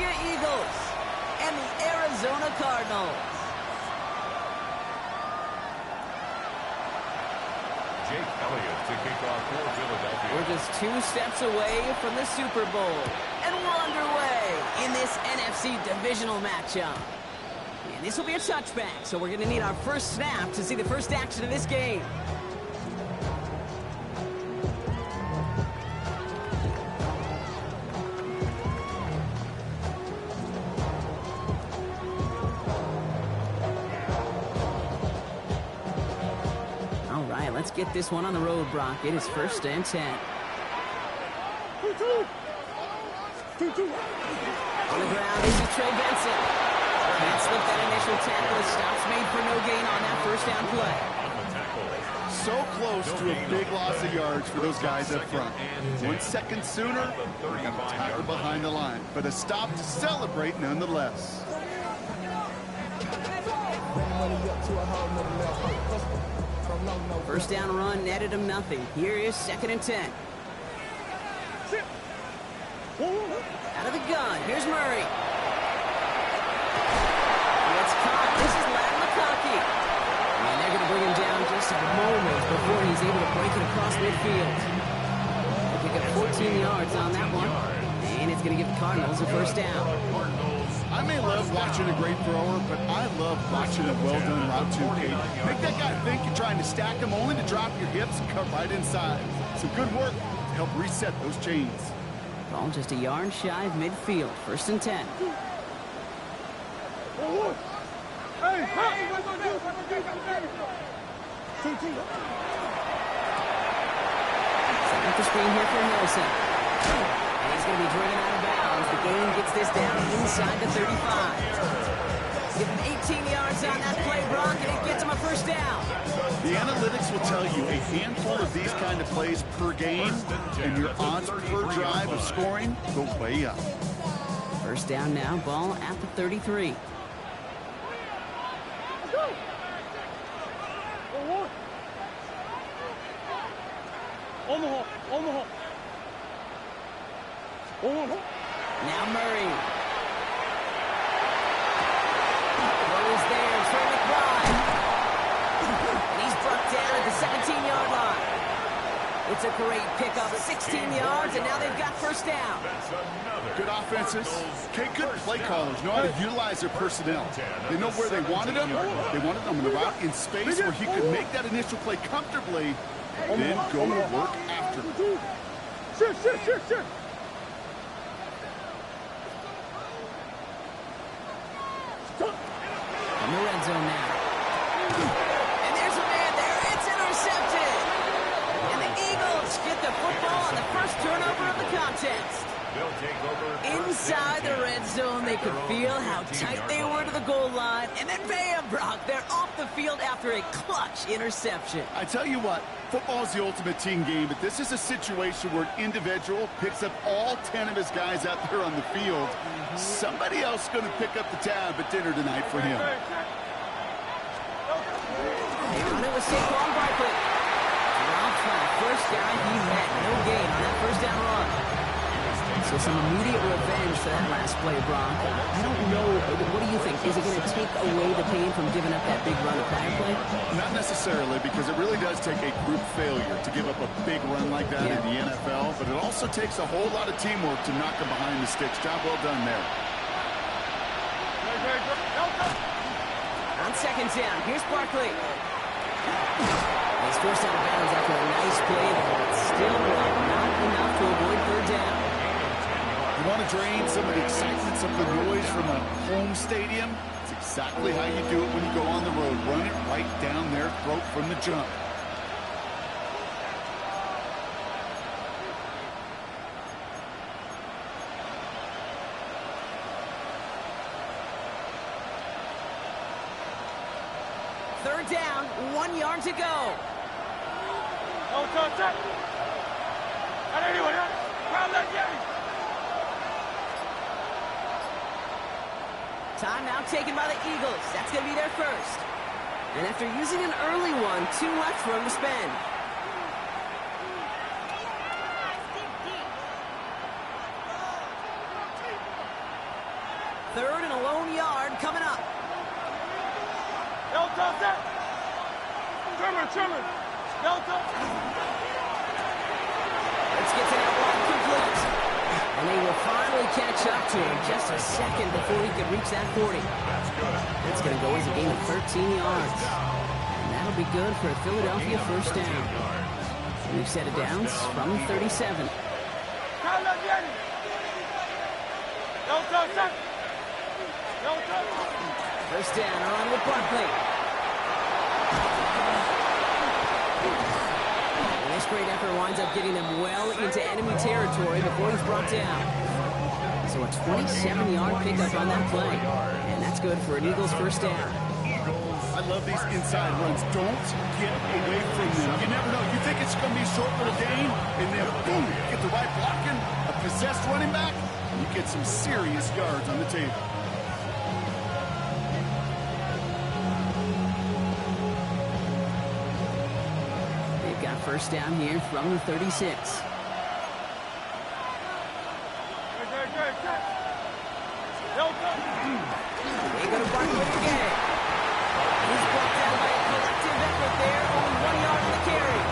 Philadelphia Eagles and the Arizona Cardinals. Jake Elliott to kick off for Philadelphia. We're just 2 steps away from the Super Bowl, and we're underway in this NFC divisional matchup. And this will be a touchback, so we're going to need our first snap to see the first action of this game. All right, let's get this one on the road, Brock. It is 1st and 10. On the ground, this is Trey Benson. Can't slip that initial tackle. A stop's made for no gain on that 1st down play. So close to a big loss of yards for those guys up front. 1 second sooner, we're going to tackle behind the line. But a stop to celebrate nonetheless. First down run netted him nothing. Here is 2nd and 10. Out of the gun. Here's Murray. Gets caught. This is Ladd McConkey. And they're going to bring him down just a moment before he's able to break it across midfield. They pick up 14 yards on that one. And it's going to give the Cardinals a 1st down. I may love watching a great thrower, but I love watching a well-done route too, Kate. Make that guy think you're trying to stack him only to drop your hips and cut right inside. Some good work to help reset those chains. Ball just a yard shy of midfield. 1st and 10. Set up the screen here for Nelson. And he's going to be driven out of bounds. The game gets this down inside the 35. Give him 18 yards on that play, Brock, and it gets him a 1st down. The analytics will tell you a handful of these kind of plays per game, and your odds per drive of scoring go way up. 1st down now, ball at the 33. Now Murray. Throws there, Trey McBride. And he's brought down at the 17-yard line. It's a great pickup, 16 yards, and now they've got 1st down. Good offenses. Okay, good play callers know how to utilize their personnel. They know where they wanted them. They wanted them in the route in space where he could make that initial play comfortably, then go to work after. Sure. In the red zone now. And there's a man there. It's intercepted. And the Eagles get the football on the 1st turnover of the contest. Inside the red zone, they could feel how tight they were to the goal line. And then bam, Brock, they're off the field after a clutch interception. I tell you what, football is the ultimate team game, but this is a situation where an individual picks up all 10 of his guys out there on the field. Somebody else is going to pick up the tab at dinner tonight for him. They run it with Saquon Barkley. Round 1st guy he met. No gain on that 1st down run. So some immediate revenge for that last play, Brock. I don't know. What do you think? Is it going to take away the pain from giving up that big run of power play? Not necessarily, because it really does take a group failure to give up a big run like that in the NFL, but it also takes a whole lot of teamwork to knock them behind the sticks. Job well done there. On 2nd down, here's Barkley. He's forced out of bounds after a nice play there, but still not enough to avoid 3rd down. You want to drain some of the excitement, some of the noise from a home stadium? It's exactly how you do it when you go on the road. Run it right down their throat from the jump. Third down, 1 yard to go. Timeout taken by the Eagles. That's going to be their 1st. And after using an early one, 2 left for him to spend. 3rd and a lone yard coming up. Let's get to that one complete. And they will finally catch up to him just a second before he could reach that 40. That's going to go as a gain of 13 yards. And that'll be good for a Philadelphia first down. We've set it down from 37. First down, on with Barkley. And this great effort winds up getting them well into enemy territory before he's brought down. So a 27-yard pickup on that play. And that's good for an Eagles first down. I love these inside runs. Don't get away from them. You never know. You think it's going to be a short little gain, and then boom, you get the right blocking, a possessed running back, and you get some serious yards on the table. They've got first down here from the 36. They go to Barkley again. He's brought down by a collective effort there. Only 1 yard on the carry.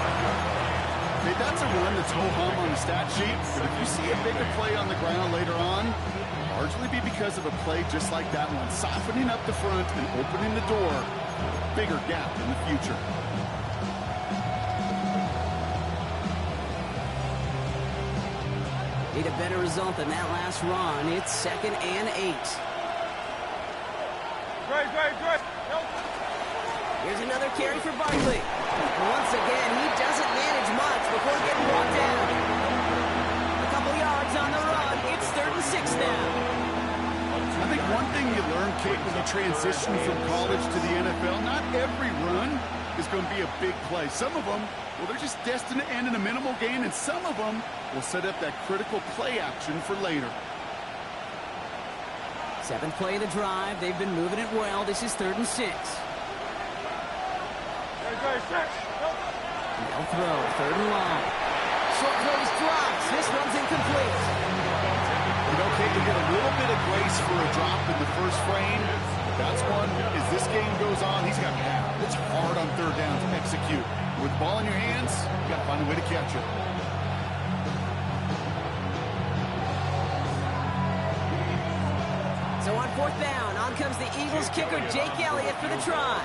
Hey, that's a run that's ho-hum on the stat sheet, but if you see a bigger play on the ground later on, largely be because of a play just like that one, softening up the front and opening the door, bigger gap in the future. Need a better result than that last run. It's 2nd and 8. Here's another carry for Barkley. Once again, he doesn't manage much before getting brought down. A couple yards on the run. It's 3rd and 6 now. I think one thing you learn, Kate, when you transition from college to the NFL, not every run is going to be a big play. Some of them, well, they're just destined to end in a minimal gain, and some of them will set up that critical play action for later. 7th play of the drive. They've been moving it well. This is 3rd and 6. They'll throw. 3rd and long. Short throws drops. This one's incomplete. You know, Kate, you get a little bit of grace for a drop in the first frame. That's one, as this game goes on, he's got to have. It's hard on 3rd down to execute. With the ball in your hands, you got to find a way to catch it. So on 4th down, on comes the Eagles kicker, Jake Elliott, for the try.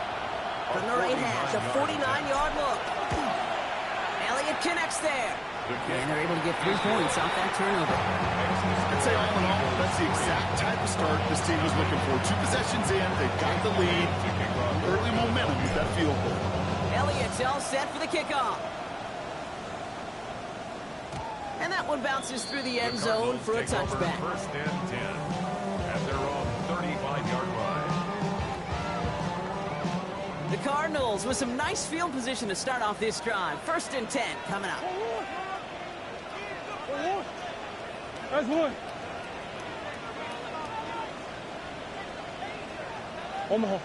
From the right half, the 49-yard look. Elliott connects there. And they're able to get 3 points off that turnover. I'd say all in all, that's the exact type of start this team was looking for. 2 possessions in, they've got the lead. Early momentum with that field goal. Elliott's all set for the kickoff. And that one bounces through the end zone for a touchback. 1st and 10 at their own 35-yard line. The Cardinals with some nice field position to start off this drive. 1st and 10 coming up. That's one. Omaha.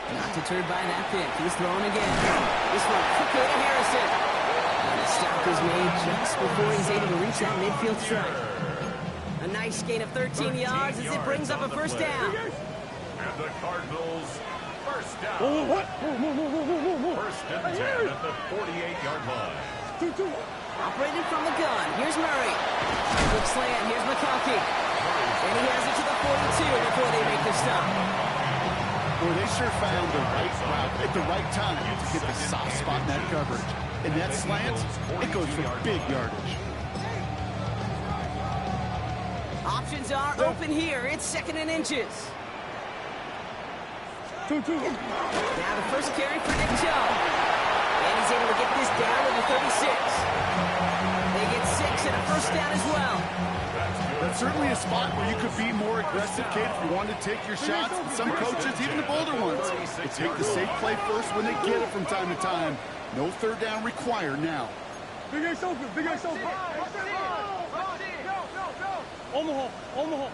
Not deterred by that pick. He's throwing again. This one quickly to Harrison. And the stop is made just before he's able to reach that midfield strike. A nice gain of 13 yards as it brings up a first down. And the Cardinals first down. Oh, what? 1st and 10 at the 48-yard line. Operated from the gun. Here's Murray. Quick slant. Here's McConkey. And he has it to the 42 before they make the stop. Boy, they sure found the right route at the right time to hit the soft spot in that coverage. And that slant, it goes for big yardage. Options are open here. It's 2nd and inches. 2. Now the first carry for Nick Chubb. And he's able to get this down to the 36. They get 6 and a first down as well. That's certainly a spot where you could be more aggressive, Kate, if you wanted to take your shots. But some coaches, even the bolder ones, they take the safe play first when they get it from time to time. No 3rd down required now. Big Ace open. Omaha.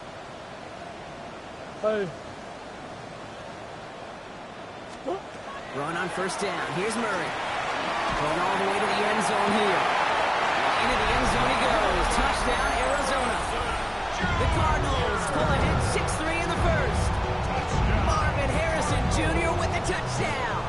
Hey. Run on first down. Here's Murray. Going all the way to the end zone here. Into the end zone he goes. Touchdown, Arizona. touchdown.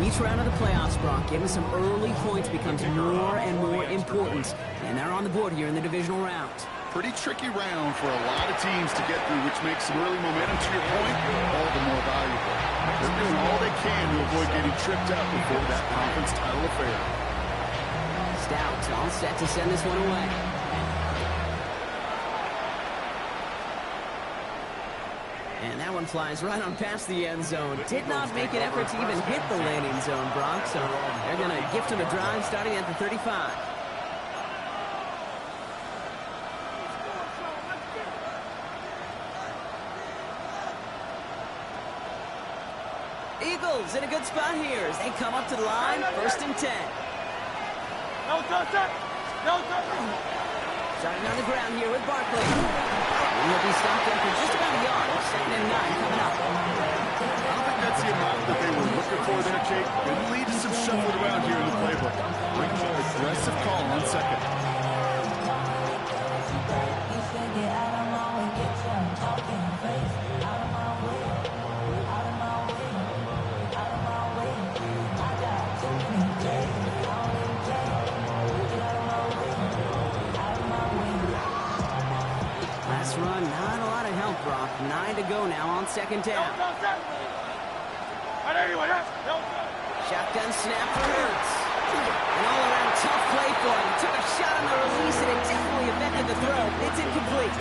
Each round of the playoffs, Brock, getting some early points becomes more and more important. And they're on the board here in the divisional round. Pretty tricky round for a lot of teams to get through, which makes some early momentum, to your point, all the more valuable. They're doing all they can to avoid getting tripped up before that conference title affair. Stout all set to send this one away. And that one flies right on past the end zone. Did not make an effort to even hit the landing zone, Brock. So they're going to gift him a drive starting at the 35. Eagles in a good spot here as they come up to the line, 1st and 10. No touch. Starting on the ground here with Barkley. He'll be stopped after just about a yard. 2nd and 9 coming up. I don't think that's the amount that they were looking for there, Jake. It leads to some shuffling around here in the playbook. Aggressive call on 2nd. Run, not a lot of help, Brock. 9 to go now on 2nd down. Shotgun snap for Hurts. An all-around tough play for him. Took a shot on the release, and it definitely affected the throw. It's incomplete.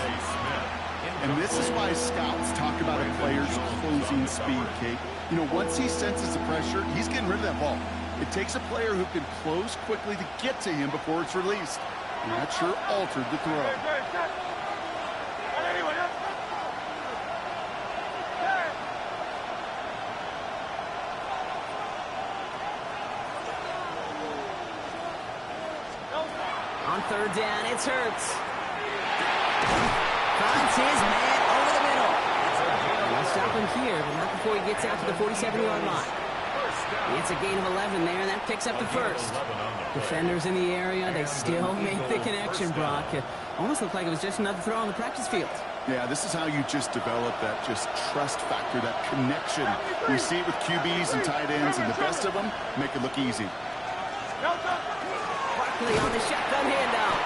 And this is why scouts talk about a player's closing speed, Kate. You know, once he senses the pressure, he's getting rid of that ball. It takes a player who can close quickly to get to him before it's released. And that sure altered the throw. On 3rd down, it's Hurts. Finds his man over the middle. We'll stop him here, but not before he gets out to the 47-yard line. It's a gain of 11 there, and that picks up the 1st. Defenders in the area, they still make the connection, Brock. It almost looked like it was just another throw on the practice field. Yeah, this is how you just develop that just trust factor, that connection. We see it with QBs and tight ends, and the best of them make it look easy. Barkley on the shotgun handoff.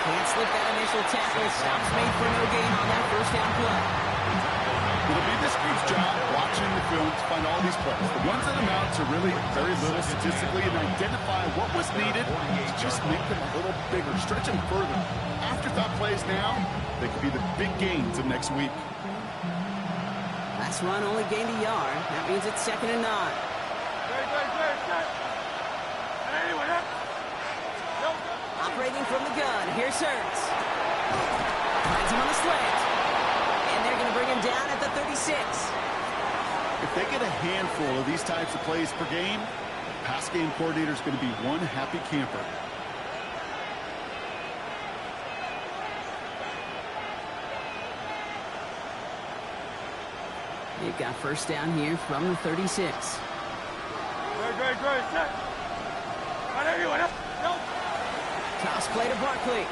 Can't slip that initial tackle. Stops made for no gain on that 1st down play. It'll be this group's job watching the film to find all these plays. The ones that amount to really very little statistically and identify what was needed to just make them a little bigger, stretch them further. Afterthought plays now, they could be the big gains of next week. Last run only gained a yard. That means it's 2nd and 9. Operating from the gun. Here's Hurts. Finds him on the slant. And they're going to bring him down at the 36. If they get a handful of these types of plays per game, the pass game coordinator is going to be one happy camper. They've got 1st down here from the 36. Toss play to Barkley.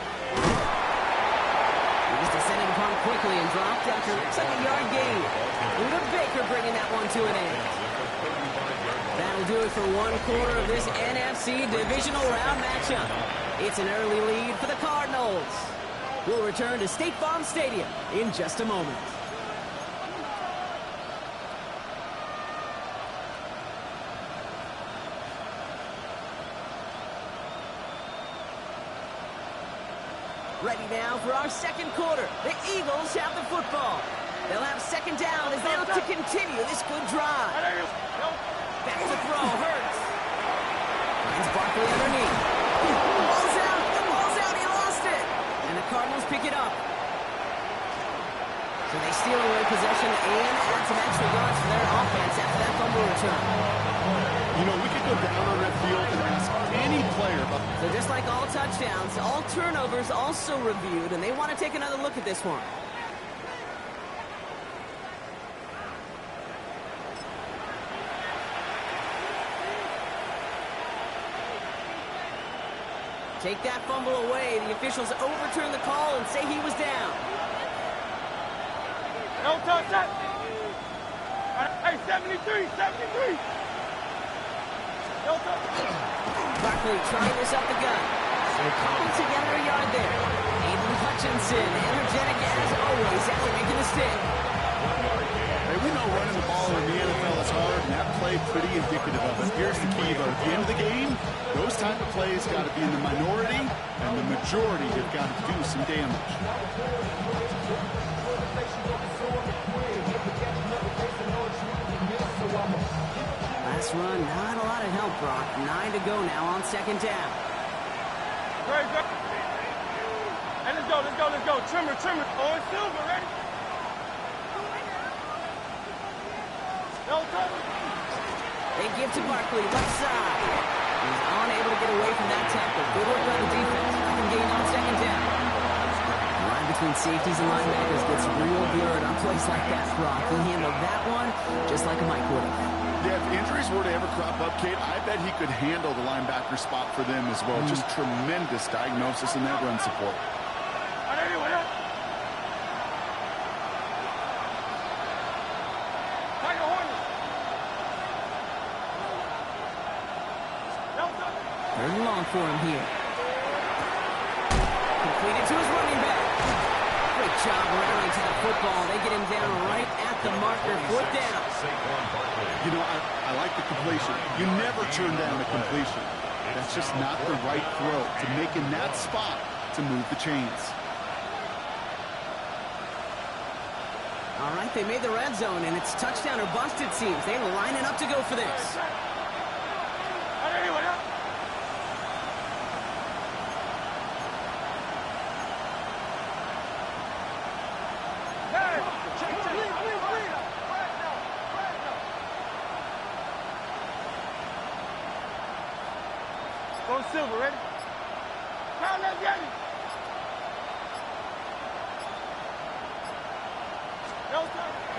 He's descended upon quickly and dropped after looks like a yard gain. Luda Baker bringing that one to an end. That'll do it for one quarter of this NFC divisional round matchup. It's an early lead for the Cardinals. We'll return to State Farm Stadium in just a moment. Ready now for our 2nd quarter. The Eagles have the football. They'll have 2nd down as they look to continue this good drive. Back to throw, Hurts. Finds Barkley underneath. Ball's out. The ball's out. He lost it. And the Cardinals pick it up. So they steal away possession and add some extra yards for their offense after that fumble return. You know, we could go down on that field and ask any player about. So just like all touchdowns, all turnovers also reviewed, and they want to take another look at this one. Take that fumble away. The officials overturn the call and say he was down. No touch that. Hey, 73, 73. Barkley trying this up the gut. They're calling together a yard there. Aiden Hutchinson, energetic as always after making the stick. Hey, we know running the ball in the NFL is hard, and that play pretty indicative of it. Here's the key, though. At the end of the game, those type of plays got to be in the minority, and the majority have got to do some damage. Last run, not a lot of help, Brock. 9 to go now on second down. Great, great. Hey, let's go, let's go, let's go. Trimmer, trimmer. Oh, it's Silver, ready? They give to Barkley, left side. He's unable to get away from that tackle. Good work by the defense. Nothing gained on second down. The line between safeties and linebackers gets real blurred on plays like that, Brock. He handled that one just like a Mike would have. Yeah, if injuries were to ever crop up, Kate, I bet he could handle the linebacker spot for them as well. Just tremendous diagnosis in that run support. Third and long for him here. Completed to his running back. Great job rallying to the football. They get him down right at the marker. Fourth down. You know, I like the completion. You never turn down a completion. That's just not the right throw to make in that spot to move the chains. All right, they made the red zone, and it's touchdown or bust, it seems. They're lining up to go for this. Go Silver, ready? Now let's get it.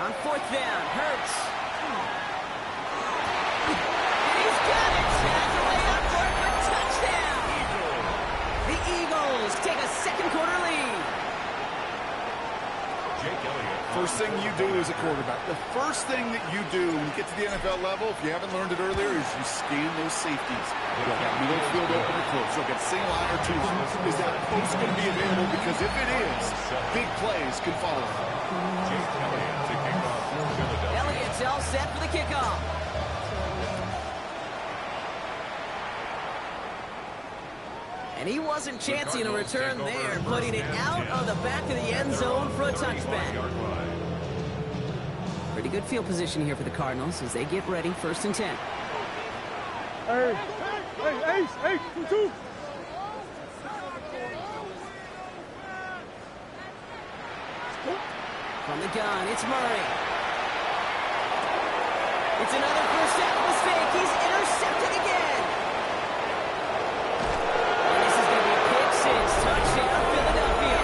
On fourth down, Hurts. He's got it. Snagged away up for it for touchdown. The Eagles take a second quarter lead. First thing you do as a quarterback, the first thing that you do when you get to the NFL level, if you haven't learned it earlier, is you scan those safeties. You'll got middle field open or close. You'll get a single line or two. Is that post going to be available? Because if it is, big plays can follow. Elliott's all set for the kickoff. And he wasn't chancing a return there, putting it out of the back of the end zone for a touchback. Pretty good field position here for the Cardinals as they get ready, 1st and 10. Hey, Ace, 2-2. From the gun, it's Murray. It's another first down mistake. He's intercepted again. And this is going to be a pick six. Touchdown, Philadelphia.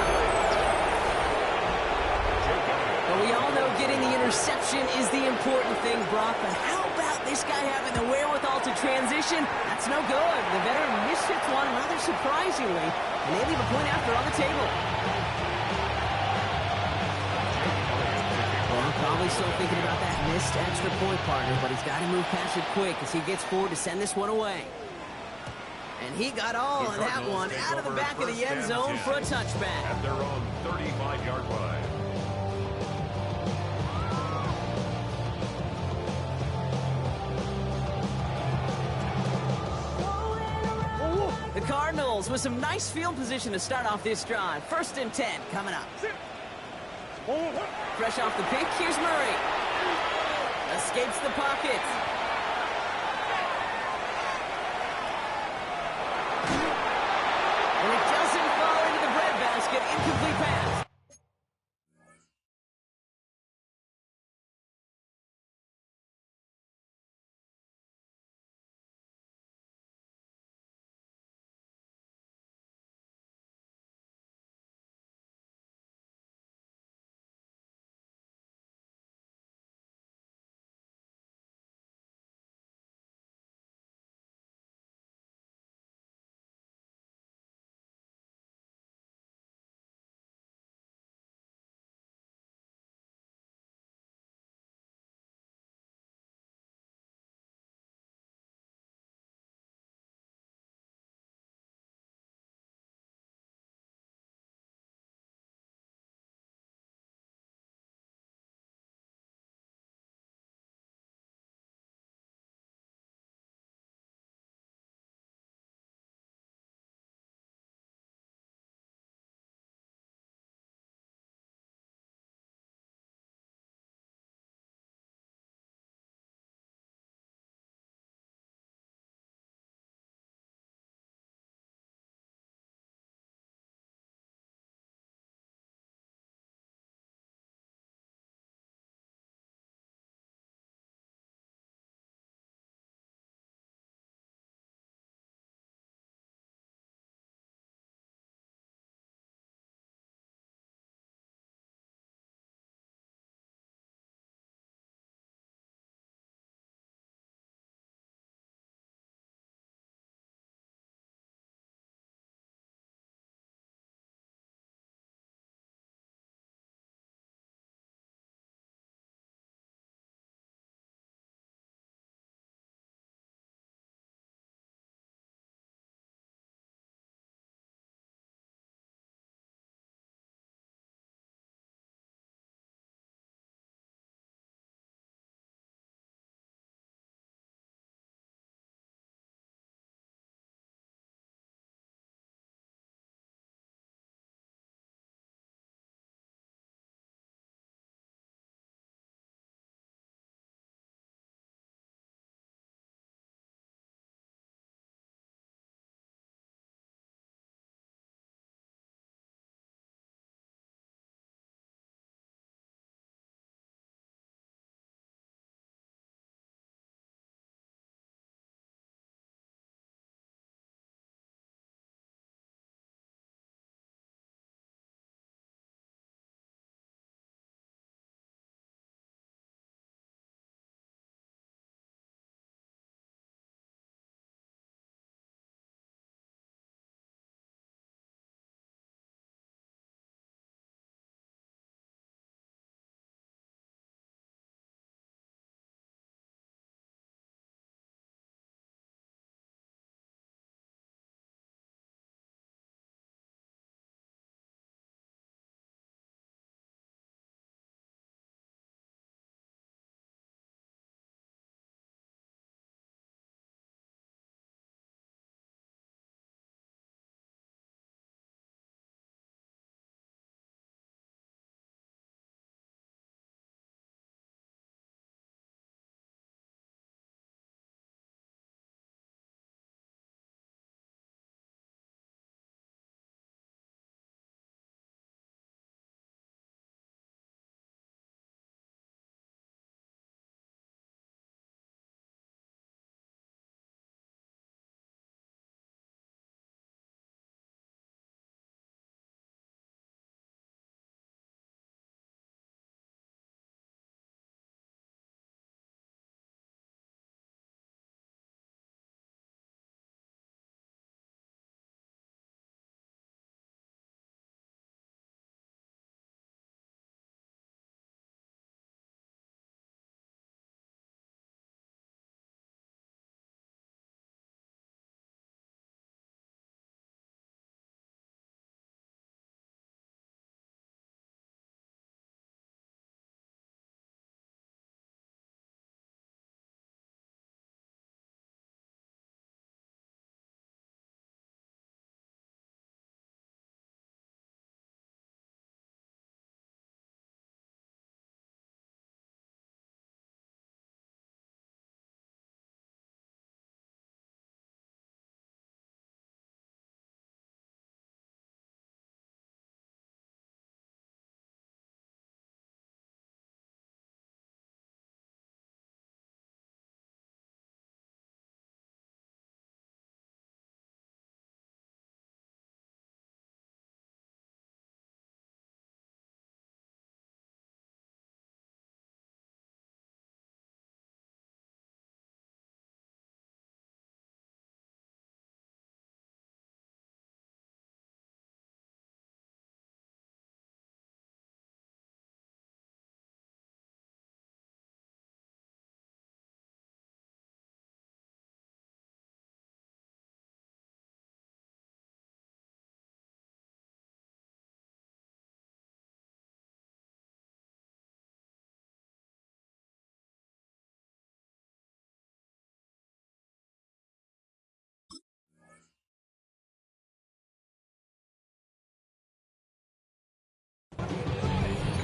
But we all know getting the interception is the important thing, Brock. But how about this guy having the wherewithal to transition? That's no good. The veteran mishits one rather surprisingly. And they leave a point after on the table. Probably still thinking about that missed extra point, partner, but he's got to move past it quick as he gets forward to send this one away. And he got all of that one out of the back of the end zone for a touchback. At their own 35-yard line. The Cardinals with some nice field position to start off this drive. 1st and 10 coming up. Fresh off the pick, here's Murray. Escapes the pocket. And it doesn't fall into the breadbasket. Incomplete pass.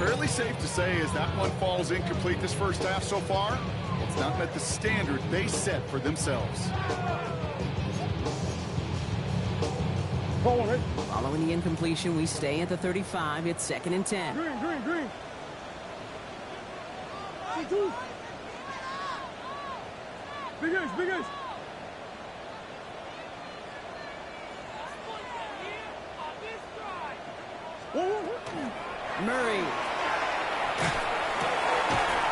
Fairly safe to say as that one falls incomplete this first half so far, it's not met the standard they set for themselves. Following the incompletion, we stay at the 35. It's 2nd and 10. Green. Big Ace. Murray.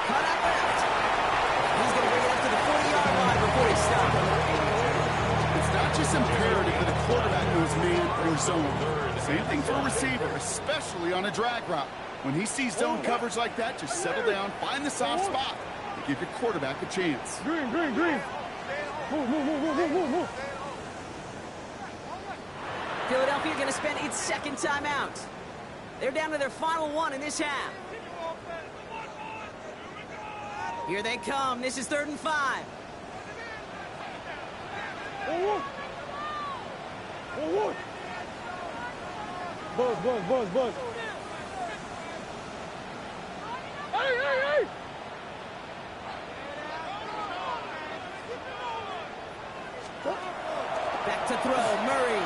Cut out left. He's going to bring it up to the 40-yard line before he stops. It's not just imperative that a quarterback knows man or zone. Same thing for a receiver, especially on a drag route. When he sees zone coverage like that, just settle down, find the soft spot, and give your quarterback a chance. Green. Move. Philadelphia going to spend its 2nd timeout. They're down to their final one in this half. Here they come. This is 3rd and 5. Buzz. Hey! Back to throw. Murray.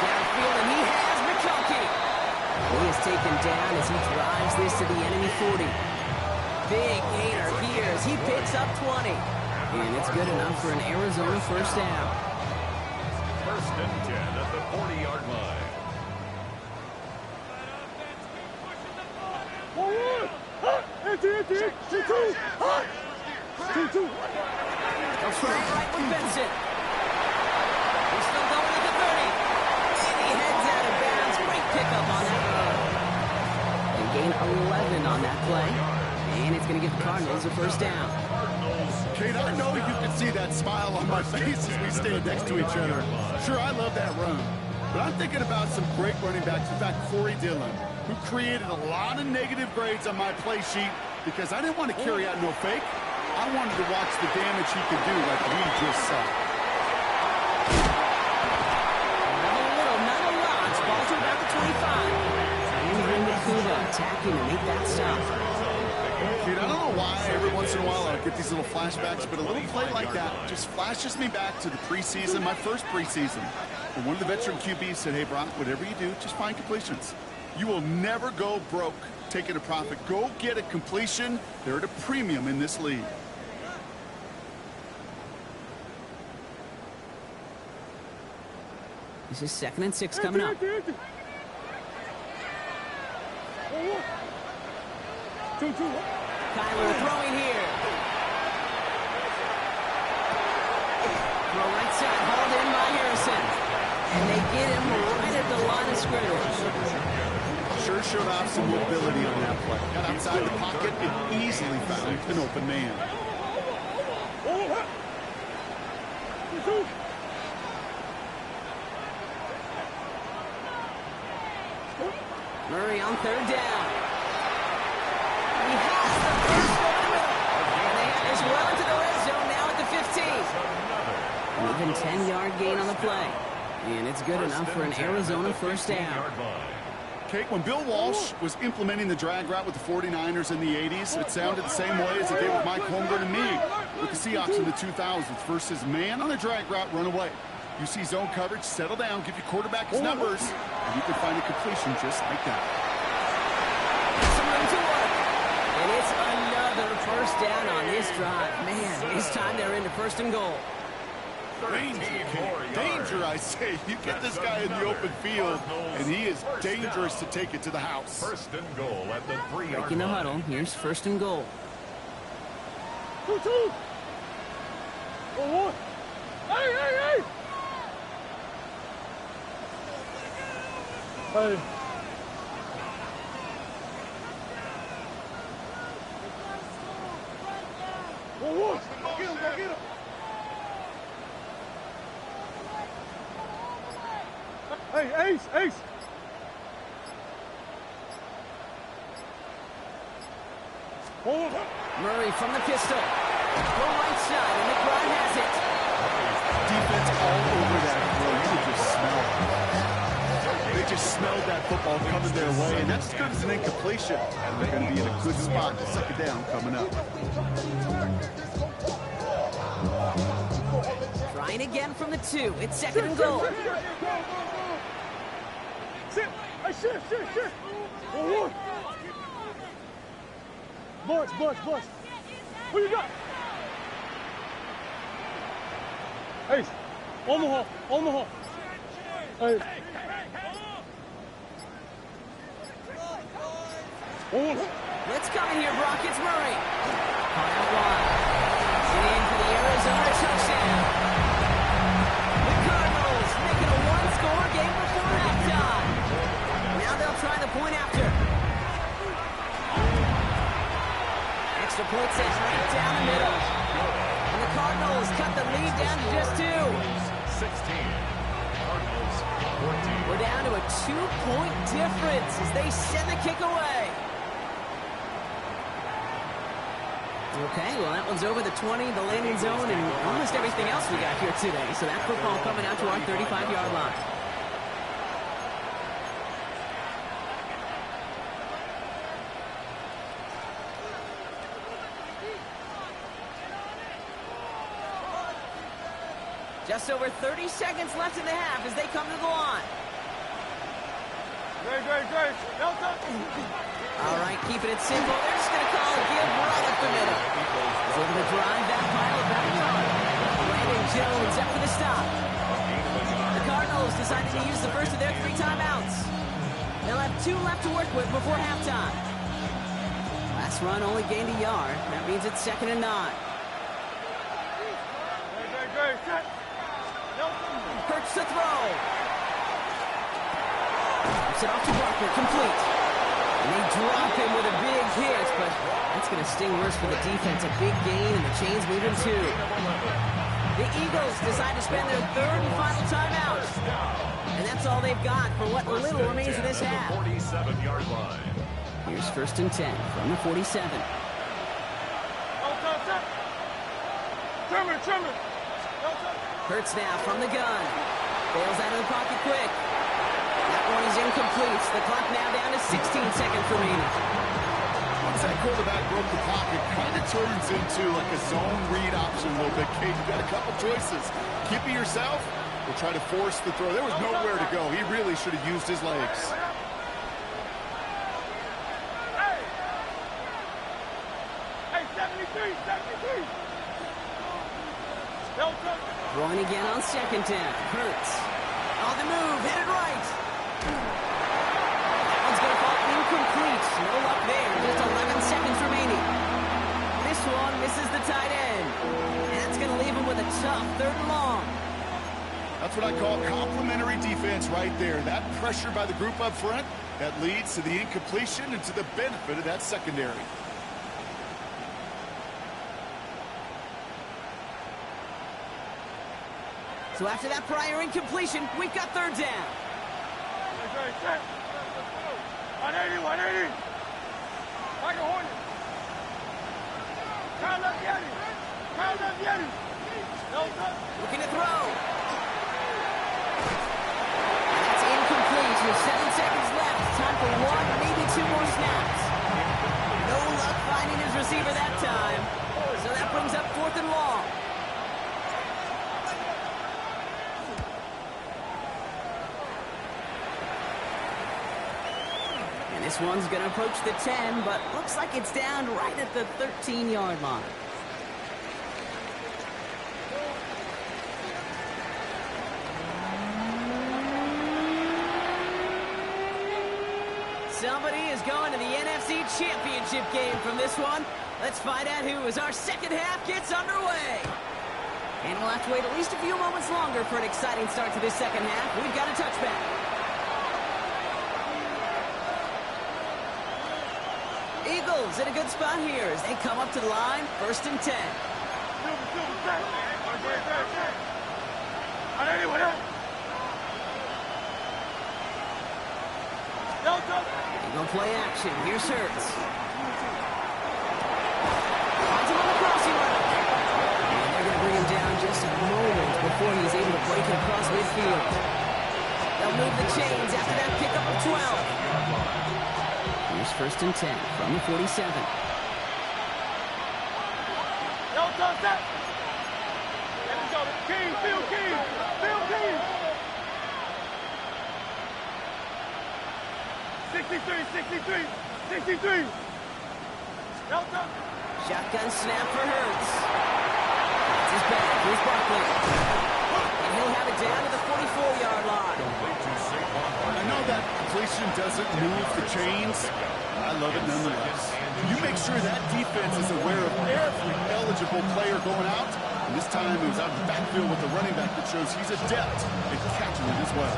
Downfield, and he has McConkey. He is taken down as he drives this to the enemy 40. Big gainer here as he picks up 20. And it's good enough for an Arizona first down. 1st and 10 at the 40-yard line. Empty. 2-2. Goes for right with Benson. He's still going at the 30. And he heads out of bounds. Great pickup on that run. They gain 11 on that play. And it's going to give the Cardinals a first down. Kate, I know you can see that smile on my face as we stand next to each other. Sure, I love that run. But I'm thinking about some great running backs. In fact, Corey Dillon, who created a lot of negative grades on my play sheet because I didn't want to carry out no fake. I wanted to watch the damage he could do like we just saw. Not a lot. Ball to about the 25. And Kuba attacking to make that stop. Dude, I don't know why every once in a while I get these little flashbacks, but a little play like that just flashes me back to the preseason, my first preseason. And one of the veteran QBs said, hey, Brock, whatever you do, just find completions. You will never go broke taking a profit. Go get a completion. They're at a premium in this league. This is 2nd and 6 coming up. 2-2. Kyler throwing here. Throw right side, hauled in by Harrison. And they get him right at the line of scrimmage. Sure showed off some mobility on that play. Got outside the pocket and easily found an open man. Murray on 3rd down. He has the first one. And they have this well into the red zone now at the 15. Even 10-yard gain on the play. And it's good enough for an Arizona first down. Kate, when Bill Walsh was implementing the drag route with the 49ers in the 80s, it sounded the same way as it did with Mike Holmgren and me with the Seahawks in the 2000s versus man on a drag route, run away. You see zone coverage, settle down, give your quarterback his numbers, and you can find a completion just like that. Some room to work. And it's another first down on this drive. Man, this time they're into 1st and goal. Danger, I say. You get this guy in the open field, and he is dangerous to take it to the house. 1st and goal at the 3-yard line. Breaking the huddle. Here's 1st and goal. 2-2. Hey! Hey. Go get him. Hey, Ace. Murray from the pistol. Go right side, and McBride has it. Defense all over that throw. You could just smell it. They just smelled that football coming their way, and that's as good as an incompletion. They're going to be in a good spot. Second down coming up. Trying again from the 2. It's second and goal. Shit. Bunch. Who you got? Hey, Omaha. Hey. Let's come in here, Brock. It's Murray. Kyle wide. In for the Arizona touchdown. The Cardinals making a one-score game before halftime. Now they'll try the point after. Extra point set right down the middle. And the Cardinals cut the lead down to just 2. 16. Cardinals 14. We're down to a 2-point difference as they send the kick away. Okay, well, that one's over the 20, the landing zone, and almost everything else we got here today. So that football coming out to our 35-yard line. Just over 30 seconds left in the half as they come to the line. Great. All right, keeping it simple. They're just going to call a give right up the middle. He's able to drive that pile about a yard. Landon Jones up for the stop. The Cardinals decided to use the first of their 3 timeouts. They'll have 2 left to work with before halftime. Last run only gained a yard. That means it's second and 9. Great. Hurts to throw. Drops it off to Barker, complete. And they drop him with a big hit, but that's going to sting worse for the defense. A big gain, and the chain's moving too. The Eagles decide to spend their 3rd and final timeout. And that's all they've got for what little remains of this half. 47-yard line. Here's 1st and 10 from the 47. Trimmer. Hurts now from the gun. Bails out of the pocket quick. That one is incomplete. The clock now down to 16 seconds remaining. Once that quarterback broke the pocket, kind of turns into like a zone read option a little bit. Kate, you've got a couple choices. Keep it yourself or try to force the throw. There was nowhere to go. He really should have used his legs. Hey, 73. Throwing again on 2nd down. Hurts. On the move, hit it right. That one's going to fall incomplete. No luck there. Just 11 seconds remaining. This one misses the tight end. And that's going to leave him with a tough 3rd and long. That's what I call complimentary defense right there. That pressure by the group up front, that leads to the incompletion and to the benefit of that secondary. So after that prior incompletion, we've got 3rd down. 180. Like a hornet. Kyle up Yeti. Looking to throw. That's incomplete with 7 seconds left. Time for 1, maybe 2 more snaps. No luck finding his receiver that time. So that brings up 4th and long. This one's going to approach the 10, but looks like it's down right at the 13-yard line. Somebody is going to the NFC Championship game from this one. Let's find out who as our second half gets underway. And we'll have to wait at least a few moments longer for an exciting start to this second half. We've got a touchback. Eagles in a good spot here as they come up to the line, 1st and 10. They're going to play action. Here's Hurts. Finds him on the crossing route. And they're going to bring him down just a moment before he's able to break it across midfield. They'll move move the chains after that pickup of 12. Here's 1st and 10 from the 47. Yo, touch that. Let's go. King, Phil King. Phil King. 63. 63. Yo, touch. Shotgun snap for Hurts. That's his back. Here's Barkley. And he'll have it down to the 44-yard line. I know that completion doesn't move the chains. I love it nonetheless. You make sure that defense is aware of every eligible player going out. And this time it was out of the backfield with the running back that shows he's adept at catching it as well.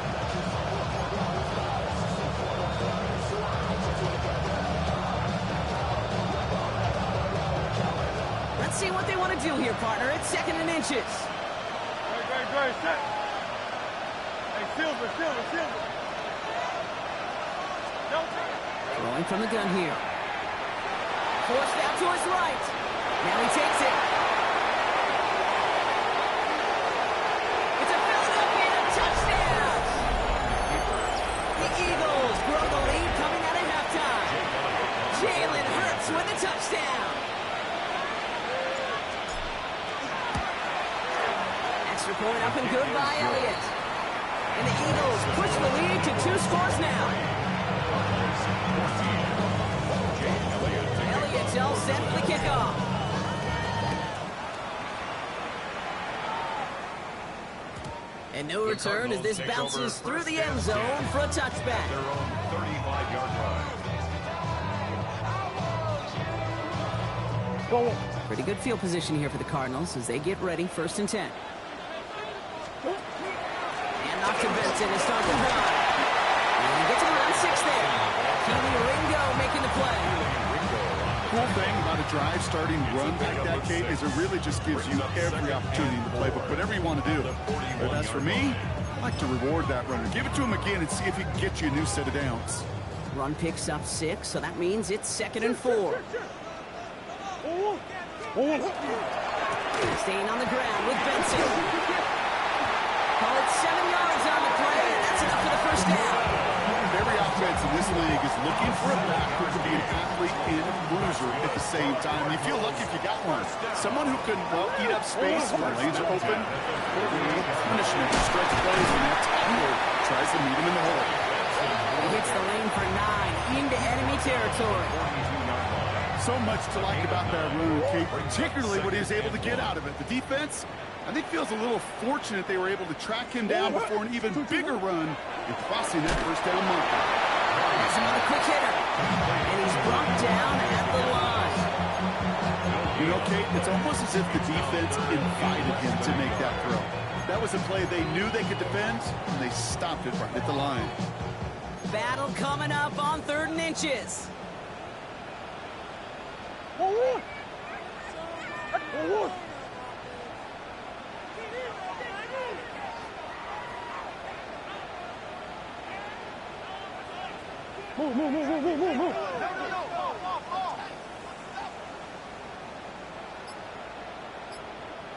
Let's see what they want to do here, partner. It's 2nd and inches. Great, set. Hey, Silver. Throwing from the gun here. Forced out to his right. Now he takes it. It's a Philadelphia touchdown. The Eagles grow the lead coming out of halftime. Jalen Hurts with a touchdown. Extra point up and good by Elliott. And the Eagles push the lead to 2 scores now. Elliott's all set for the kickoff. And no return as this bounces through the end zone for a touchback. Their own 35-yard line. Pretty good field position here for the Cardinals as they get ready. 1st and 10. And off to Benson to start the drive. And he gets around 6 there. Keely Ringo making the play. Cool thing about a drive starting run like that, Kate, is it really just gives you every opportunity in the playbook, whatever you want to do. But as for me, I like to reward that runner. Give it to him again and see if he can get you a new set of downs. Run picks up 6, so that means it's 2nd and 4. Staying on the ground with Benson. Call it 7 yards on the play, and that's enough for the 1st down. Every offense in this league is looking for a back who can be an athlete and a bruiser at the same time. You feel lucky if you got one. Someone who can, well, eat up space when lanes are open, or punishment to stretch plays when that tackler tries to meet him in the hole. He hits the lane for 9 into enemy territory. So much to like about that run, Kate, particularly what he was able to get out of it. The defense, I think, feels a little fortunate they were able to track him down before an even bigger run and crossing that 1st down marker. That's another quick hitter. And he's brought down at the line. You know, Kate, it's almost as if the defense invited him to make that throw. That was a play they knew they could defend, and they stopped it right at the line. Battle coming up on 3rd and inches. Move.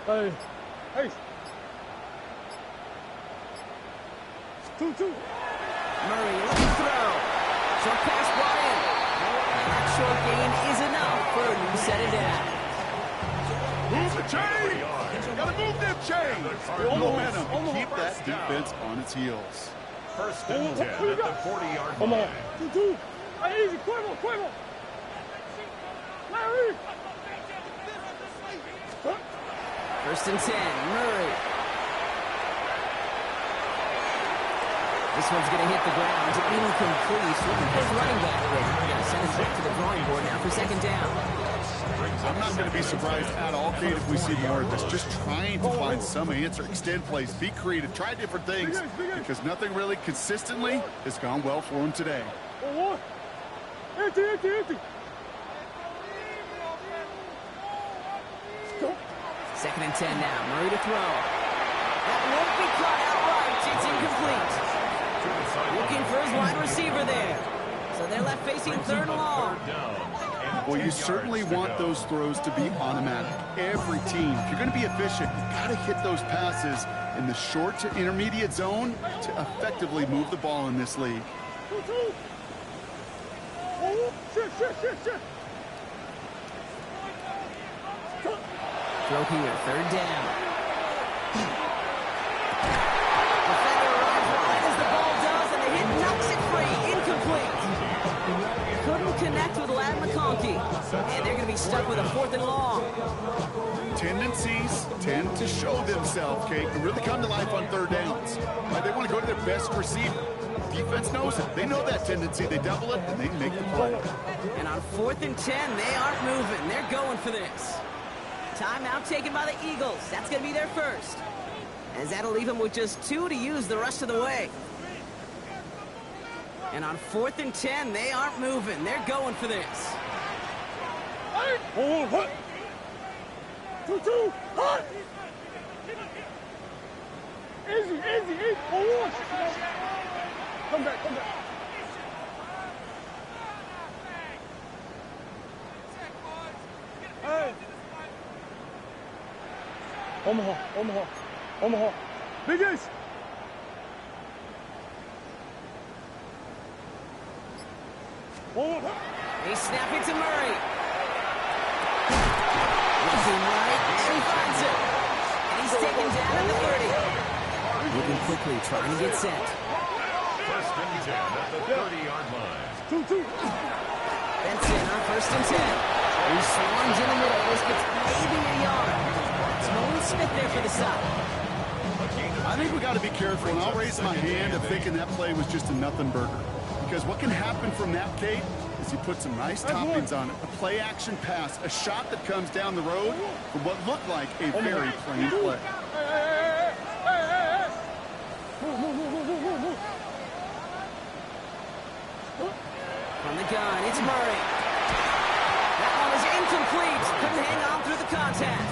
Hey. 2-2. Murray looking to throw. Short pass brought in. And that short gain is enough for a new set of downs. Move the chain! Gotta move them chains! Build momentum and keep that defense on its heels. 1st and 10 at the 40-yard Come line. on. 2-2. Hey, easy. Cuervo. Larry. 1st and 10. Murray. This one's going to hit the ground. Incomplete. Looking for his running back. Going to send it back to the drawing board now for 2nd down. I'm not going to be surprised at all, Kate, if we see more of this. Just trying to find some answer, extend plays, be creative, try different things, because nothing really consistently has gone well for him today. Empty. 2nd and 10 now. Murray to throw. That won't be caught outright. It's incomplete. Looking for his wide receiver there. So they're left facing 3rd and long. Well, you certainly want those throws to be automatic. Every team, if you're going to be efficient, you've got to hit those passes in the short to intermediate zone to effectively move the ball in this league. Throw here, third down. Defender arrives right as the ball does, and the hit knocks it free. Incomplete. Couldn't connect with Lad McConkey. And they're going to be stuck with a 4th and long. Tendencies tend to show themselves, Kate, and really come to life on third downs. Right? They want to go to their best receiver. Defense knows it. They know that tendency. They double it, and they make the play. And on 4th and 10, they aren't moving. They're going for this. Timeout taken by the Eagles. That's going to be their first. As that'll leave them with just 2 to use the rest of the way. And on 4th and 10, they aren't moving. They're going for this. Easy. Come back. Hey. Omaha. Biggest. They snap it to Murray. Looking right, and he finds it. And he's taken down at the 30. Moving quickly, trying to get set. First and 10 at the 30-yard line. 2. That's in on 1st and 10. He swings in the middle. This gets maybe a yard. Tony Smith there for the stop. I think we got to be careful, and I'll raise my hand of thinking that play was just a nothing burger. Because what can happen from that, Kate, is he put some nice toppings on it. A play-action pass, a shot that comes down the road for what looked like a very plain play. From the gun, it's Murray. That one is incomplete. Couldn't hang on through the contact.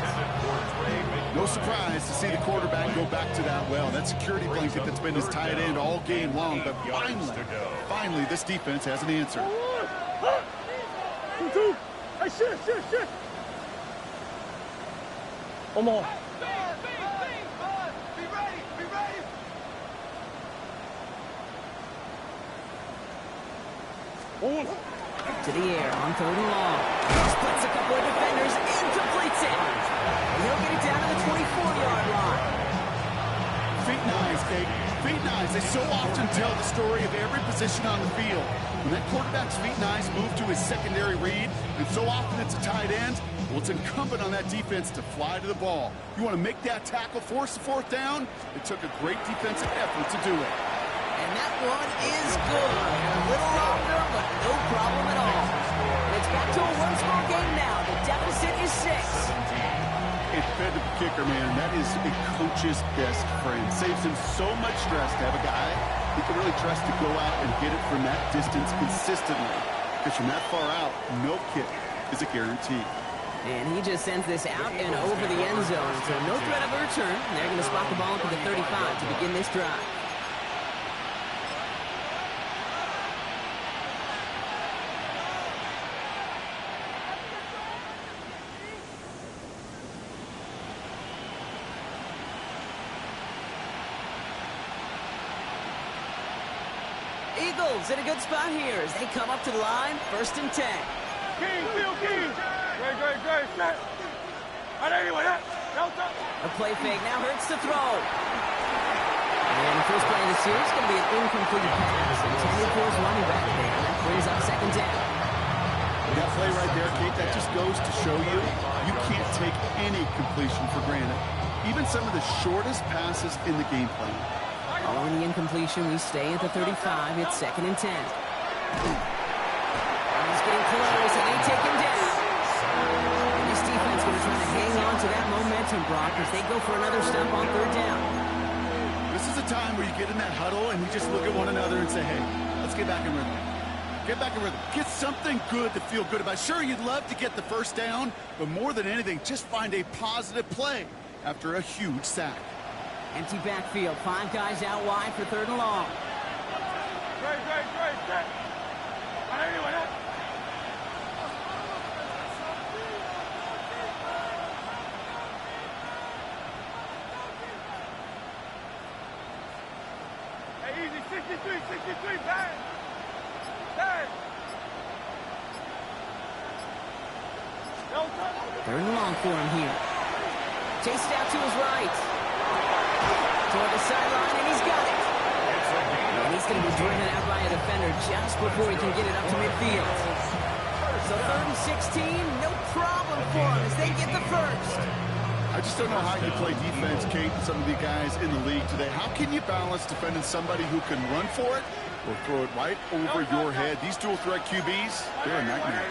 No surprise to see the quarterback go back to that well. That security blanket that's been his tight end all game long. But finally, this defense has an answer. 2. Hey, shit. Omaha. Be ready. To the air on 3rd and long. Splits a couple of defenders and completes it. And he'll get it down to the 24-yard line. Feet nice, Kate. Feet nice. They so often tell the story of every position on the field. When that quarterback's feet nice move to his secondary read, and so often it's a tight end, well, it's incumbent on that defense to fly to the ball. You want to make that tackle, force the 4th down? It took a great defensive effort to do it. And that one is good. A little longer, but no problem at all. And it's back to a one-score game now. The deficit is 6. It fed the kicker, man. That is a coach's best friend. Saves him so much stress to have a guy he can really trust to go out and get it from that distance consistently. Because from that far out, no kick is a guarantee. And he just sends this out and over the end zone. So no threat of a return. They're going to spot the ball up at the 35 to begin this drive. Eagles in a good spot here as they come up to the line, 1st and 10. King. Great. Snap. A play fake now hurts to throw. And the first play of the series is going to be an incomplete pass. Intended for his running back there. That brings up 2nd down. That play right there, Kate, that just goes to show you can't take any completion for granted. Even some of the shortest passes in the game plan. Following the incompletion, we stay at the 35. It's 2nd and 10. He's getting close, and they take him down. And this defense is going to try to hang on to that momentum, Brock, as they go for another stop on 3rd down. This is a time where you get in that huddle and you just look at one another and say, hey, let's get back in rhythm. Get back in rhythm. Get something good to feel good about. Sure, you'd love to get the first down, but more than anything, just find a positive play after a huge sack. Empty backfield. 5 guys out wide for 3rd and long. Great. easy. 63, bang. Bang. Third and long for him here. Chased out to his right. Toward the sideline, and he's got it. And he's going to be driven out by a defender just before he can get it up to midfield. So 3rd and 16, no problem for him as they get the first. I just don't know how you play defense, Kate, and some of the guys in the league today. How can you balance defending somebody who can run for it or throw it right over your head? These dual threat QBs, they're a nightmare.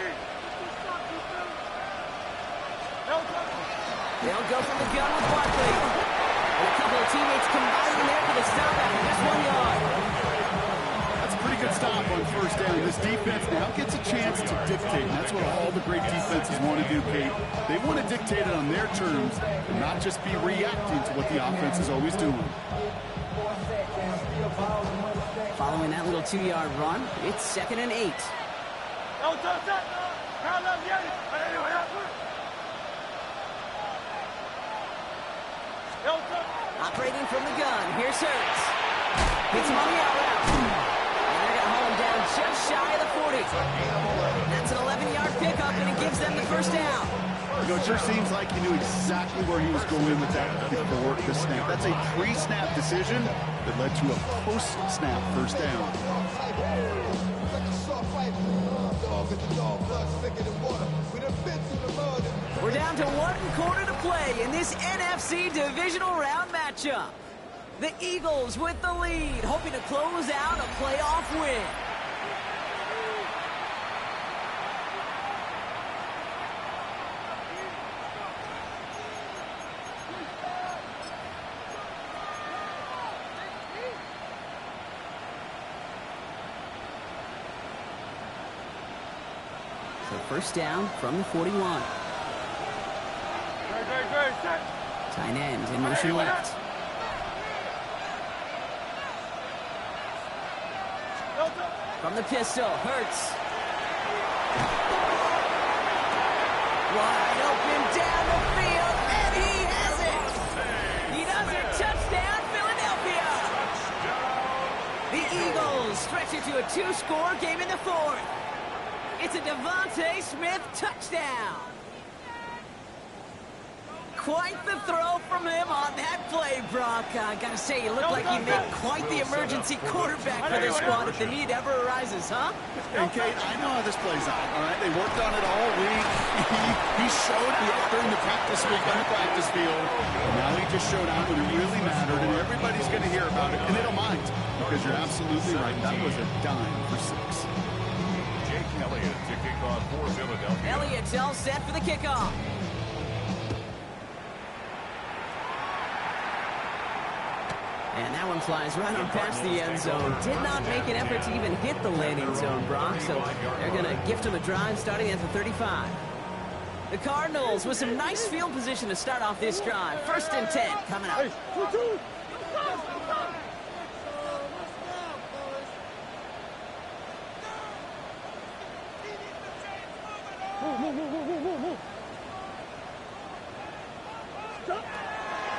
They'll go from the gun with Barkley. And a couple of teammates combining there for the stop after just 1 yard. That's a pretty good stop on first down. This defense now gets a chance to dictate, and that's what all the great defenses want to do, Kate. They want to dictate it on their terms and not just be reacting to what the offense is always doing. Following that little 2-yard run, it's 2nd and 8. Operating from the gun, here's Hurts. Hits him on the out route. And they're going to haul him down just shy of the 40. That's an 11-yard pickup, and it gives them the first down. You know, it sure seems like he knew exactly where he was going with that before the snap. That's a pre-snap decision that led to a post-snap first down. We're down to 1 quarter to play in this NFC divisional round matchup. The Eagles with the lead, hoping to close out a playoff win. So first down from the 41. Tight end in motion left. From the pistol, Hurts. Wide open down the field, and he has it. He does it. Touchdown, Philadelphia. The Eagles stretch it to a 2-score game in the 4th. It's a Devontae Smith touchdown. Quite the throw from him on that play, Brock. I gotta say, you look like you made quite the emergency quarterback for this squad if the need ever arises, huh? And Kate, I know how this plays out, all right? They worked on it all week. He showed me during the practice week on the practice field. And now he just showed out when it really mattered, and everybody's going to hear about it, and they don't mind, because you're absolutely right. That was a dime for 6. Jake Elliott to kick off for Philadelphia. Elliott's all set for the kickoff. And that one flies right on past the end zone. Did not make an effort to even hit the landing zone, Brock, so they're going to gift him a drive starting at the 35. The Cardinals with some nice field position to start off this drive. 1st and 10 coming up.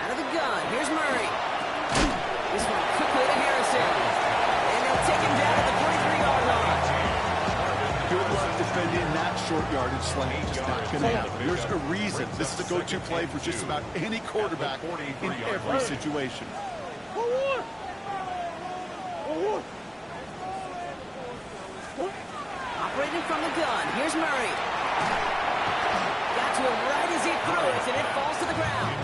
Out of the gun, here's Murray. This one quickly to Harrison. And they'll take him down at the 43-yard line. Good luck defending that short yardage slant. Just not going to happen. There's a reason. This is a go-to play for just about any quarterback in every situation. Operating from the gun, here's Murray. Got to him right as he threw it, and it falls to the ground.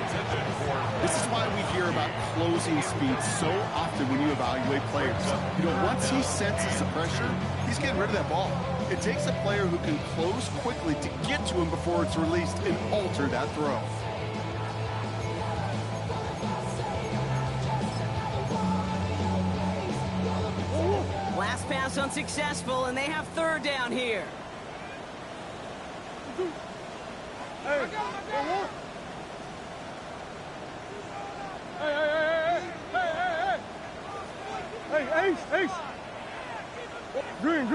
This is why we hear about closing speed so often when you evaluate players. You know, once he senses the pressure, he's getting rid of that ball. It takes a player who can close quickly to get to him before it's released and alter that throw. Last pass unsuccessful, and they have 3rd down here. Hey, Ace. Green.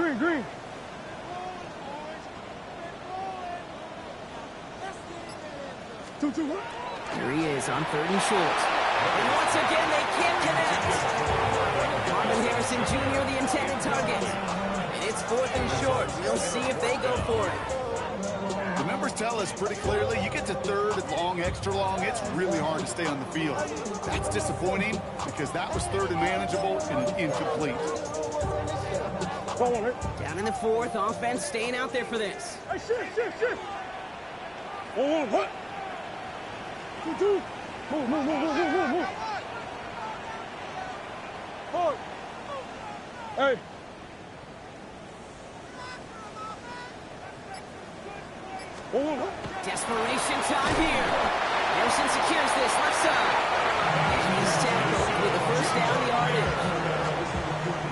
2-1. Here he is on 3rd and short. And once again, they can't connect. Marvin Mason Jr., the intended target. And it's 4th and short. We'll see if they go for it. The numbers tell us pretty clearly, you get to 3rd and long, extra long, it's really hard to stay on the field. That's disappointing because that was 3rd and manageable and an incomplete. Down in the 4th, offense staying out there for this. Hey, shit. What? Move. Forward. Hey. Desperation time here. Harrison secures this left side. And he's tackled with the first down yardage.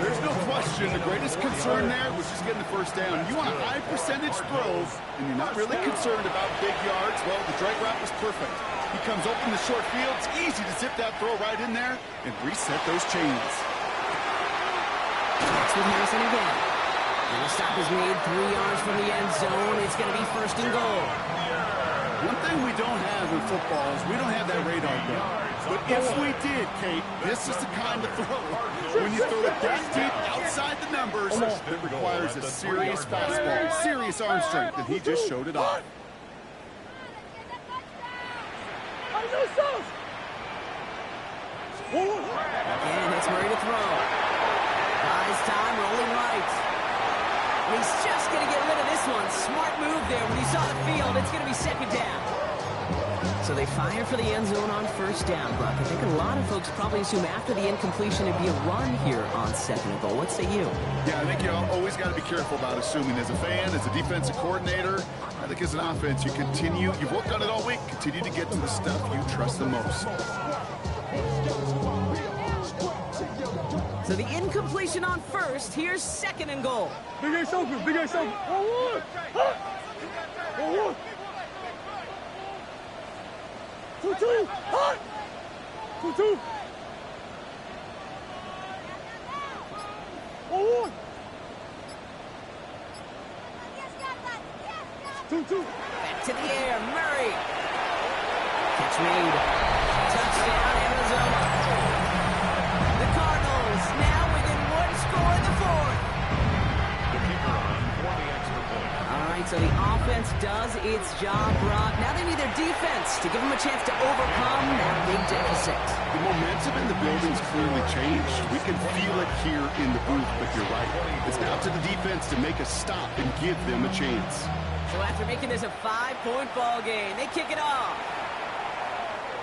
There's no question the greatest concern there was just getting the first down. You want a high percentage throw, and you're not really concerned about big yards. Well, the drag route was perfect. He comes open the short field. It's easy to zip that throw right in there and reset those chains. That's with Harrison again. And the stop is made 3 yards from the end zone. It's going to be 1st and goal. One thing we don't have in football is we don't have that radar gun. But if we did, Kate, this is the kind of throw. When you throw it that deep outside the numbers, it requires a serious fastball, serious arm strength, and he just showed it off. Again, it's Murray to throw. Buys time, rolling right. And he's just going to get rid of this one. Smart move there. When he saw the field, it's going to be 2nd down. So they fire for the end zone on 1st down, Buck. I think a lot of folks probably assume after the incompletion it'd be a run here on 2nd and goal. What say you? Yeah, I think you always got to be careful about assuming. As a fan, as a defensive coordinator, I think as an offense, you've worked on it all week, continue to get to the stuff you trust the most. So the incompletion on 1st. Here's 2nd and goal. Big A's open. 1-1. 2-2. 2-2. 1-1. 2-2. Back to the air, Murray. Catch made. Touchdown, Arizona. The Cardinals now within 1 score in the 4th. The kicker on for the extra point. All right, so the offense does its job, Brock. Now they need their defense to give them a chance to overcome that big deficit. The momentum in the building's clearly changed. We can feel it here in the booth, but you're right. It's now to the defense to make a stop and give them a chance. So after making this a 5-point ball game, they kick it off.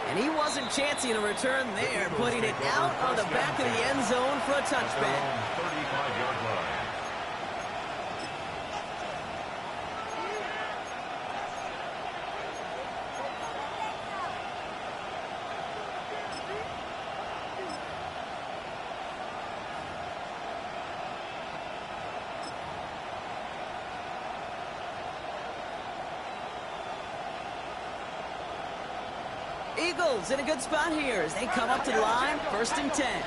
And he wasn't chancing a return there, putting it out on the back of the end zone for a touchback. 35-yard line. Eagles in a good spot here as they come up to the line, 1st and 10.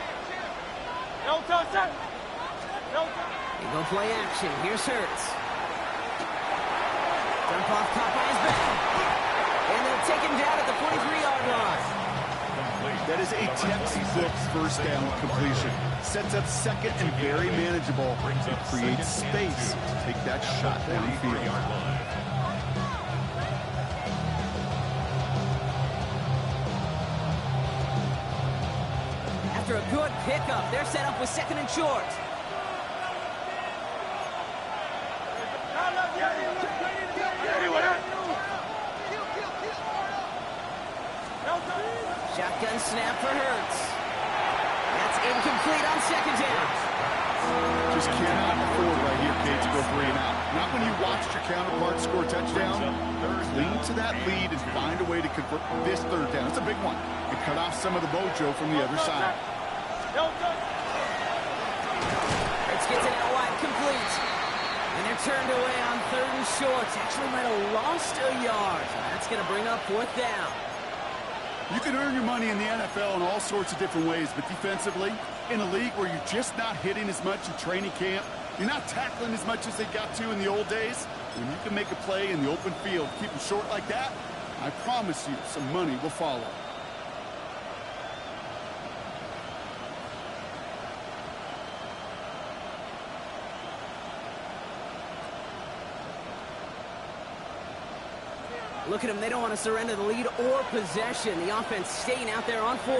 No touchdown. Eagle play action. Here's Hurts. Dump off caught by his back. And they'll take him down at the 43-yard line. That is a textbook first down completion. Sets up 2nd and very manageable. It creates space to take that shot downfield. After a good pickup, they're set up with 2nd and short. Shotgun snap for Hurts. That's incomplete on 2nd down. Just cannot afford right here, Kate, to go 3 and out. Not when you watched your counterpart score a touchdown. Cling to that lead and find a way to convert this 3rd down. It's a big one. And cut off some of the mojo from the other side. Hurts gets it out wide, complete. And they're turned away on 3rd and short. Actually might have lost a yard. So that's going to bring up 4th down. You can earn your money in the NFL in all sorts of different ways, but defensively, in a league where you're just not hitting as much in training camp, you're not tackling as much as they got to in the old days, when you can make a play in the open field, keep them short like that, I promise you some money will follow. Look at them. They don't want to surrender the lead or possession. The offense staying out there on 4.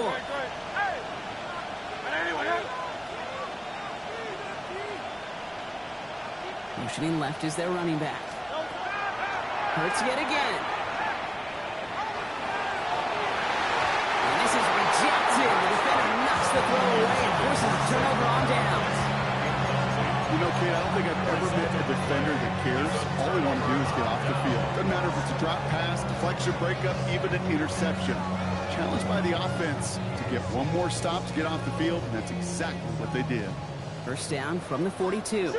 Motioning left is their running back. Hurts yet again. And this is rejected. The defender knocks the throw away and forces a turnover on downs. You know, Kate, I don't think I've ever met a defender that cares. All they want to do is get off the field. Doesn't matter if it's a drop pass, deflection, breakup, even an interception. Challenged by the offense to get one more stop to get off the field, and that's exactly what they did. First down from the 42.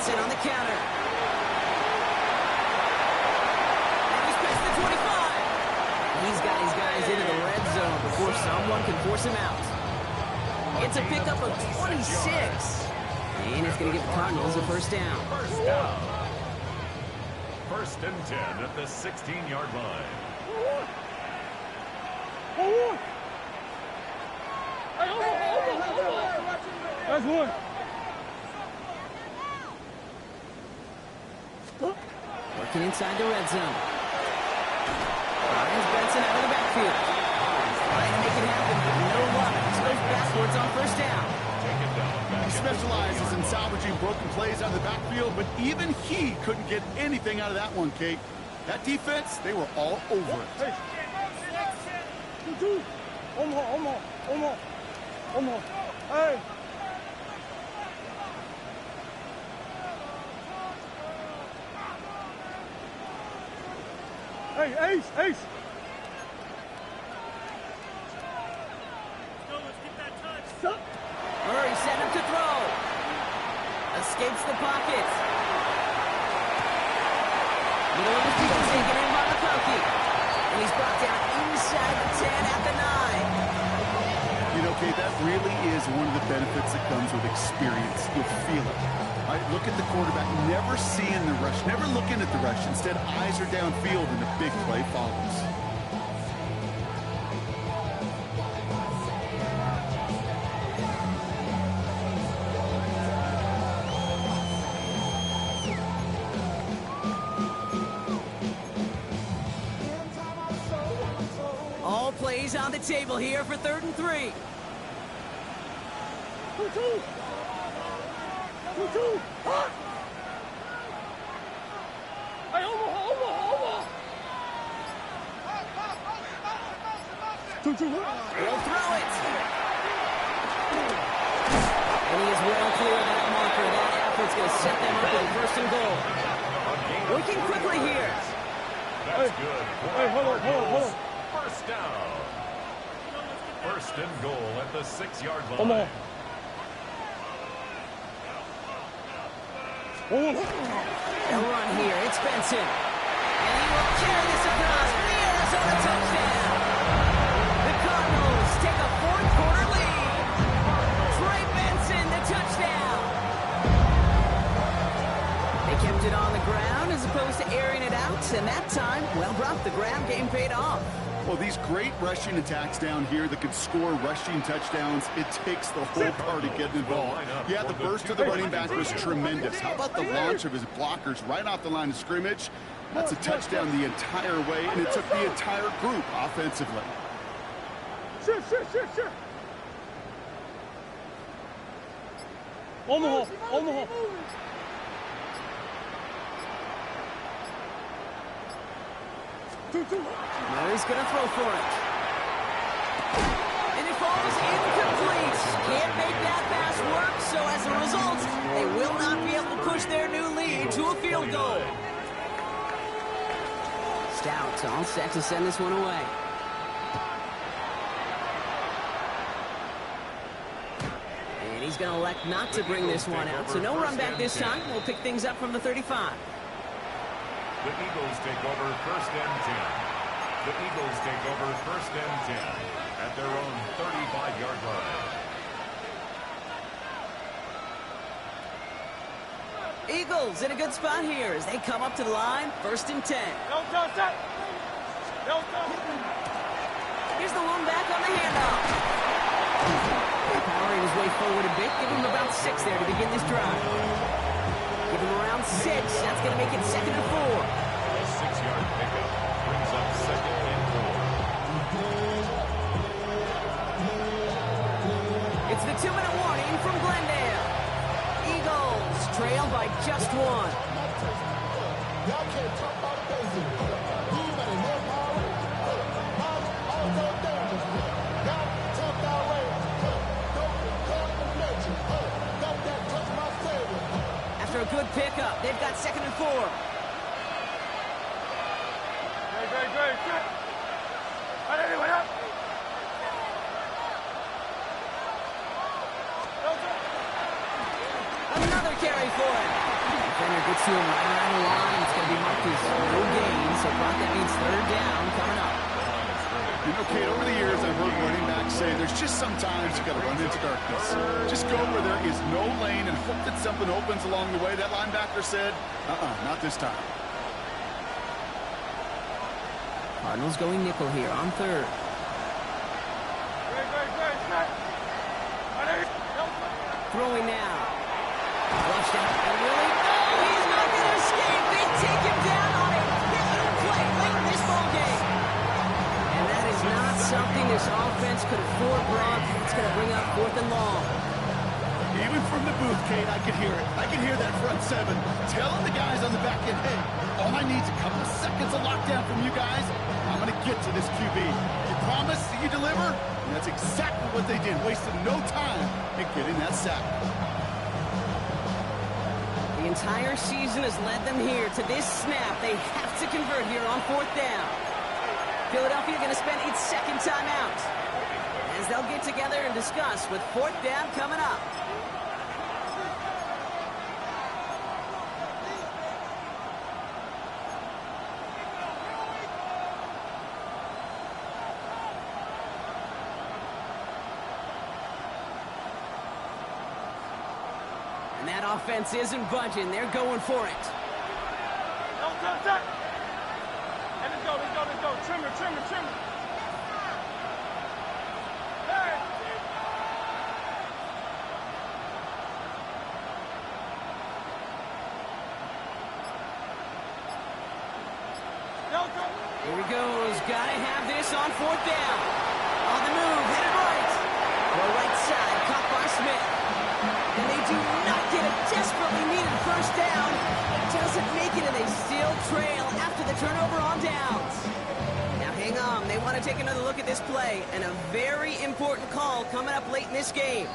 Benson on the counter. And he's past the 25. He's got his guys into the red zone before someone can force him out. It's a pickup of 26. And it's going to give the Cardinals a first down. First down. First and 10 at the 16-yard line. That's one. Working inside the red zone. Finds Benson out of the backfield. Trying to make it happen, but no luck. He goes backwards on first down. He specializes in salvaging broken plays on the backfield, but even he couldn't get anything out of that one, Kate. That defense, they were all over it. Hey. Hey. Hey, Ace. Murray set up to throw. Escapes the pocket. Middle of the field taken in by McConkey. And he's brought down inside the 10 at the 9. You know, Kate, that really is one of the benefits that comes with experience. You'll feel it. All right, look at the quarterback, never seeing the rush, never looking at the rush. Instead, eyes are downfield, and the big play follows. All plays on the table here for 3rd and 3. He'll throw it. And he is well clear of that marker. That effort's going to set them up with 1st and goal. Working quickly here. That's good. Hey, hold on. First down. 1st and goal at the 6-yard line. Come on. They'll run here. It's Benson. And he will carry this across for the Arizona touchdown. The Cardinals take a 4th-quarter lead. Trey Benson, the touchdown. They kept it on the ground as opposed to airing it out. And that time, well brought, the ground game paid off. Well, these great rushing attacks down here that can score rushing touchdowns, it takes the whole party getting involved. Yeah, the burst of the running back was tremendous. How about the launch of his blockers right off the line of scrimmage? That's a touchdown the entire way, and it took the entire group offensively. Sure. Omaha. Murray's going to throw for it. And it falls incomplete. Can't make that pass work, so as a result, they will not be able to push their new lead to a field goal. Stout all set to send this one away. And he's going to elect not to bring this one out, so no run back this time. We'll pick things up from the 35. The Eagles take over 1st and 10. The Eagles take over 1st and 10 at their own 35-yard line. Eagles in a good spot here as they come up to the line. 1st and 10. Here's the one back on the handoff. Powering his way forward a bit. Give him about 6 there to begin this drive. down 6. That's going to make it 2nd and 4. A 6-yard pickup brings up 2nd and 4. It's the 2-minute warning from Glendale. Eagles trail by just 1. Y'all can't talk about the basics. You better know power. Also dangerous. Got tough out range. Don't call the mention. Don't that touch my savior. After a good pickup, they've got 2nd and 4. Great. Anyway, up. Another carry for him. Defender gets to him right around the line. It's going to be marked as no gain, so Brock, that means 3rd down coming up. You know, Kate, over the years, I've heard running backs say there's just sometimes you got to run into darkness. Just go where there is no lane and hope that something opens along the way. That linebacker said, not this time. Cardinals going nickel here on 3rd. Great. Throwing now. Flushed out. And really, he's not going to escape. They take him down on a pivotal play late in this ball game. And that is not something this offense could afford, Brock. It's going to bring up 4th and long. Even from the booth, Kate, I could hear it. I could hear that front 7 telling the guys on the back end, hey, all I need is a couple seconds of lockdown from you guys. I'm going to get to this QB. You promise that you deliver? And that's exactly what they did, wasting no time in getting that sack. The entire season has led them here to this snap. They have to convert here on 4th down. Philadelphia going to spend its 2nd time out as they'll get together and discuss with 4th down coming up. And that offense isn't budging. They're going for it. Tuck. And let's go. Trimmer. Hey. Here he goes. Gotta have this on 4th down. On the move, headed right. Or right side, caught by Smith. And they do not get a desperately needed 1st down. Doesn't make it, and they still trail after the turnover on downs. Now hang on. They want to take another look at this play. And a very important call coming up late in this game.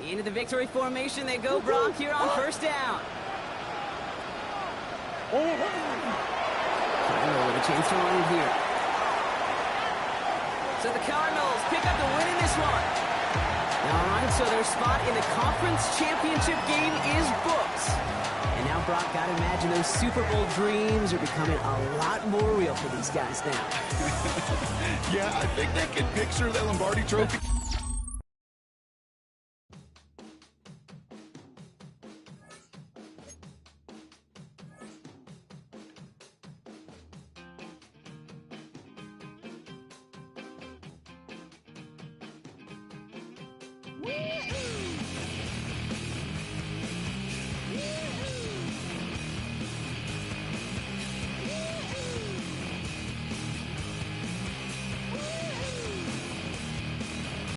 Into the victory formation they go, Brock, here on 1st down. Cardinals with a chance to run here. So the Cardinals pick up the win in this one. All right, so their spot in the conference championship game is booked. And now, Brock, gotta imagine those Super Bowl dreams are becoming a lot more real for these guys now. Yeah, I think they can picture the Lombardi Trophy